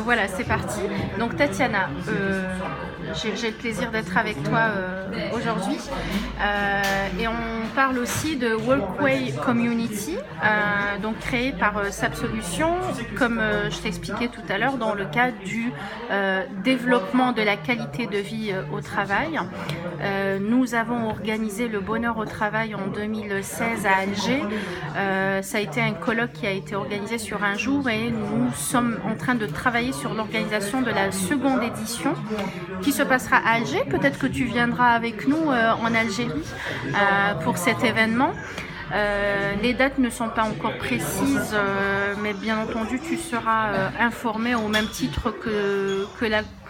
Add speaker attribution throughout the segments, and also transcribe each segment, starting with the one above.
Speaker 1: Voilà, c'est parti. Donc Tatiana, j'ai le plaisir d'être avec toi aujourd'hui. Et on parle aussi de Walkway Community, donc créé par SAP Solutions, comme je t'expliquais tout à l'heure, dans le cadre du développement de la qualité de vie au travail. Nous avons organisé le bonheur au travail en 2016 à Alger. Ça a été un colloque qui a été organisé sur un jour et nous sommes en train de travailler sur l'organisation de la seconde édition qui se passera à Alger. Peut-être que tu viendras avec nous en Algérie pour cet événement. Les dates ne sont pas encore précises, mais bien entendu tu seras informé au même titre que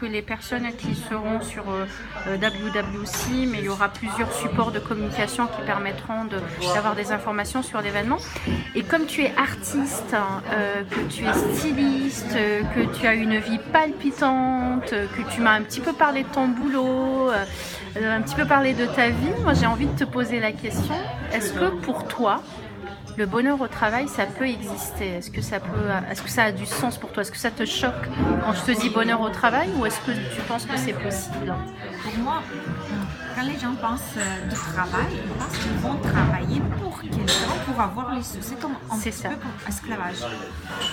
Speaker 1: les personnes qui seront sur WWC, mais il y aura plusieurs supports de communication qui permettront d'avoir des informations sur l'événement. Et comme tu es artiste, que tu es styliste, que tu as une vie palpitante, que tu m'as un petit peu parlé de ton boulot, un petit peu parlé de ta vie, moi j'ai envie de te poser la question, est-ce que pour toi, le bonheur au travail, ça peut exister? Est-ce que ça a du sens pour toi? Est-ce que ça te choque quand je te dis bonheur au travail, ou est-ce que tu penses que c'est possible?
Speaker 2: Pour moi, quand les gens pensent du travail, ils pensent qu'ils vont travailler pour quelqu'un, pour avoir les sous. C'est comme un petit peu comme esclavage.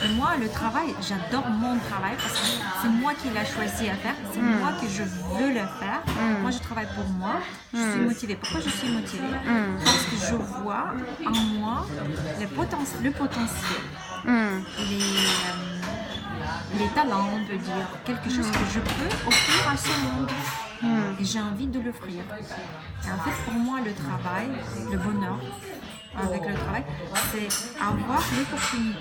Speaker 2: Et moi, le travail, j'adore mon travail parce que c'est moi qui l'ai choisi à faire, c'est moi que je veux le faire. Moi, je travaille pour moi, je suis motivée. Pourquoi je suis motivée? Parce que je vois en moi le potentiel, les talents, on peut dire, quelque chose que je peux offrir à ce monde. Et j'ai envie de l'offrir. Et en fait, pour moi, le travail, le bonheur avec le travail, c'est avoir l'opportunité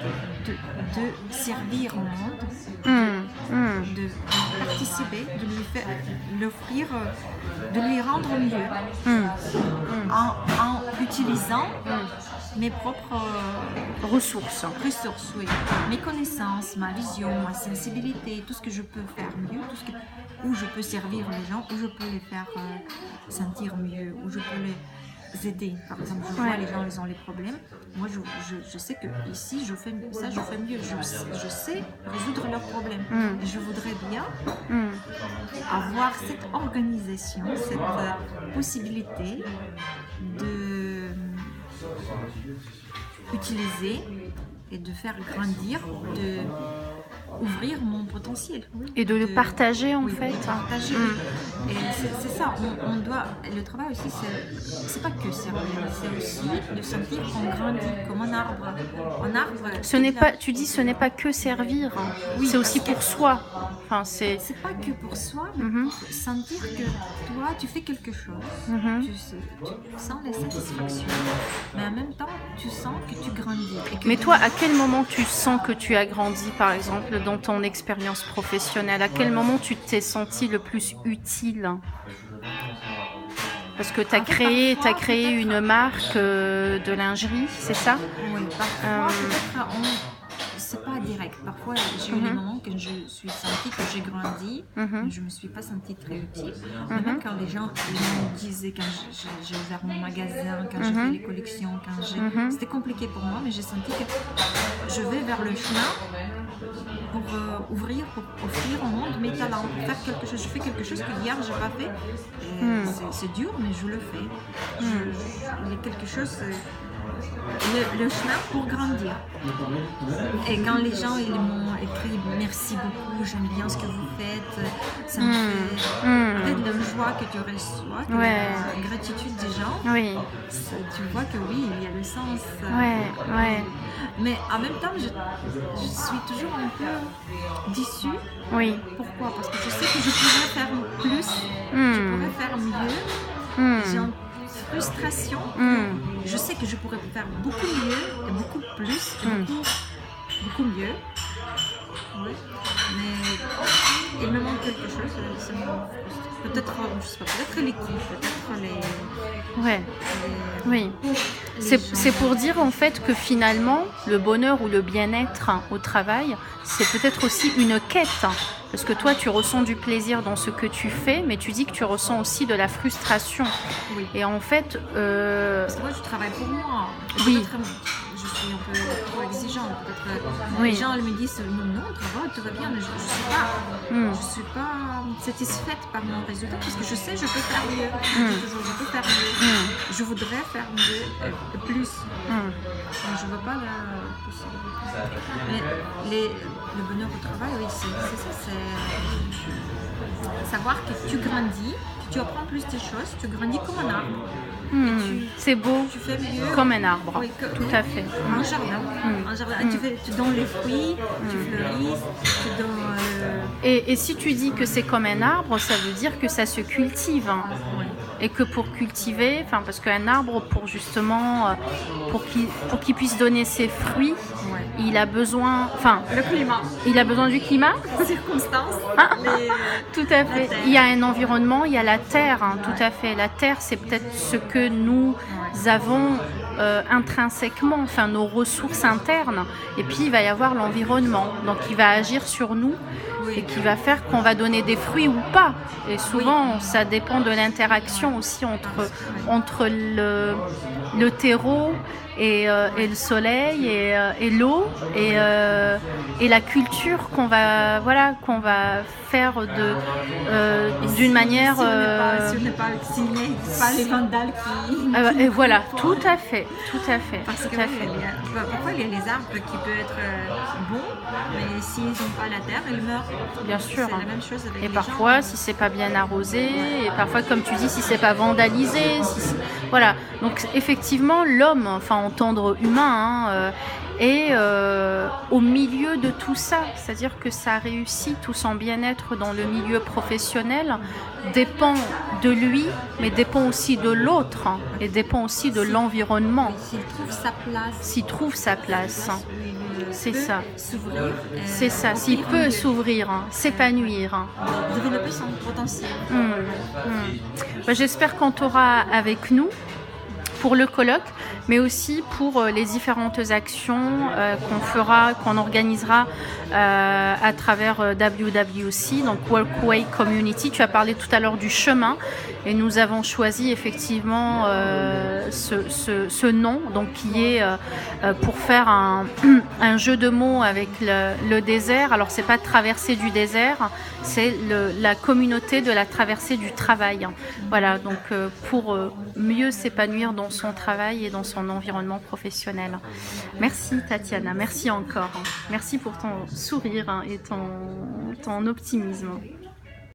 Speaker 2: de servir au monde, de participer, de lui faire, l'offrir, de lui rendre mieux, en utilisant mes propres ressources, oui. Mes connaissances, ma vision, ma sensibilité, tout ce que je peux faire mieux, où je peux servir les gens, où je peux les faire sentir mieux, où je peux les aider. Par exemple, je vois les gens, ils ont les problèmes. Moi, je sais que ici, je fais mieux. Je sais résoudre leurs problèmes. Et je voudrais bien avoir cette organisation, cette possibilité de utiliser et de faire grandir, de ouvrir mon potentiel.
Speaker 1: Et de le partager en fait.
Speaker 2: Partager. Et c'est ça, on doit. Le travail aussi, c'est pas que servir, c'est aussi de sentir qu'on grandit comme un arbre.
Speaker 1: Tu dis ce n'est pas que servir, c'est aussi pour soi. Enfin, c'est
Speaker 2: pas que pour soi, mais pour sentir que toi, tu fais quelque chose. Tu sens la satisfaction, mais en même temps, tu sens que tu grandis.
Speaker 1: Mais toi, à quel moment tu sens que tu as grandi, par exemple, dans ton expérience professionnelle? À quel moment tu t'es senti le plus utile? Parce que tu as créé une marque de lingerie, c'est ça?
Speaker 2: Oui, parfois peut-être c'est pas direct. Parfois j'ai eu des moments que je suis sentie que j'ai grandi, mais je me suis pas sentie très utile. Même quand les gens me disaient, quand j'ai ouvert mon magasin, quand j'ai fait les collections, c'était compliqué pour moi, mais j'ai senti que je vais vers le chemin pour pour offrir au monde mes talents, pour faire quelque chose. Je fais quelque chose que hier j'ai pas fait. C'est dur, mais je le fais. Il y a quelque chose. Le chemin pour grandir. Et quand les gens ils m'ont écrit merci beaucoup, j'aime bien ce que vous faites, ça me fait la joie que tu reçois, la gratitude des gens, tu vois que oui, il y a le sens. Mais en même temps, je suis toujours un peu déçue. Pourquoi? Parce que je sais que je pourrais faire plus, je pourrais faire mieux. J'ai une frustration. Je sais que je pourrais faire beaucoup mieux et beaucoup plus et beaucoup mieux. Mais il me manque quelque chose. Ça me frustre. Peut-être, je sais pas, peut-être l'équipe, peut-être
Speaker 1: C'est pour dire en fait que finalement, le bonheur ou le bien-être au travail, c'est peut-être aussi une quête. Parce que toi, tu ressens du plaisir dans ce que tu fais, mais tu dis que tu ressens aussi de la frustration. Et en fait...
Speaker 2: Parce que moi, je travaille pour moi. suis un peu trop exigeante. Peut-être
Speaker 1: Oui.
Speaker 2: les gens me disent non, travail, tout va bien, mais je ne suis pas satisfaite par mon résultat parce que je sais que je peux faire mieux. Je dis toujours, je peux faire mieux. Je voudrais faire mieux, plus. Mais je ne vois pas la possibilité. Mais le bonheur au travail, oui, c'est ça, c'est savoir que tu grandis, que tu apprends plus de choses, tu grandis comme un arbre.
Speaker 1: C'est beau,
Speaker 2: Tu fais mieux.
Speaker 1: comme un arbre,
Speaker 2: Oui,
Speaker 1: tout à fait.
Speaker 2: Un jardin. Un jardin. Tu donnes les fruits, tu fleuris, tu donnes...
Speaker 1: Et si tu dis que c'est comme un arbre, ça veut dire que ça se cultive. Et que pour cultiver, parce qu'un arbre, pour justement, pour qu'il puisse donner ses fruits, il a besoin,
Speaker 2: le climat.
Speaker 1: Il a besoin du climat.
Speaker 2: Circonstances.
Speaker 1: Tout à fait. Il y a un environnement, il y a la terre, tout à fait. La terre, c'est peut-être ce que nous avons intrinsèquement, nos ressources internes. Et puis, il va y avoir l'environnement. Donc, il va agir sur nous et qui va faire qu'on va donner des fruits ou pas. Et souvent, ça dépend de l'interaction aussi entre le terreau et le soleil et l'eau et la culture qu'on va faire d'une manière
Speaker 2: Si on n'est pas vacciné, pas les vandales qui...
Speaker 1: et voilà, tout à fait.
Speaker 2: Parce que parfois il y a les arbres qui peuvent être bons, mais s'ils n'ont pas la terre, ils meurent.
Speaker 1: Bien sûr.
Speaker 2: C'est la même chose avec
Speaker 1: et
Speaker 2: les
Speaker 1: parfois,
Speaker 2: gens.
Speaker 1: si c'est pas bien arrosé, et parfois, comme tu dis, si c'est pas vandalisé, voilà. Donc effectivement, l'homme, en tendre humain, est au milieu de tout ça. C'est-à-dire que sa réussite ou son bien-être dans le milieu professionnel dépend de lui, mais dépend aussi de l'autre et dépend aussi de l'environnement.
Speaker 2: S'il trouve sa place.
Speaker 1: C'est ça.
Speaker 2: S'ouvrir.
Speaker 1: C'est ça. S'il peut s'ouvrir, s'épanouir.
Speaker 2: Développer son potentiel.
Speaker 1: J'espère qu'on t'aura avec nous pour le colloque, mais aussi pour les différentes actions qu'on organisera à travers WWC, donc Workway Community. Tu as parlé tout à l'heure du chemin et nous avons choisi effectivement ce nom, donc qui est pour faire un jeu de mots avec le désert. Alors c'est pas traversée du désert, c'est la communauté de la traversée du travail. Voilà, donc pour mieux s'épanouir dans son travail et dans son environnement professionnel. Merci Tatiana, merci encore. Merci pour ton sourire et ton optimisme.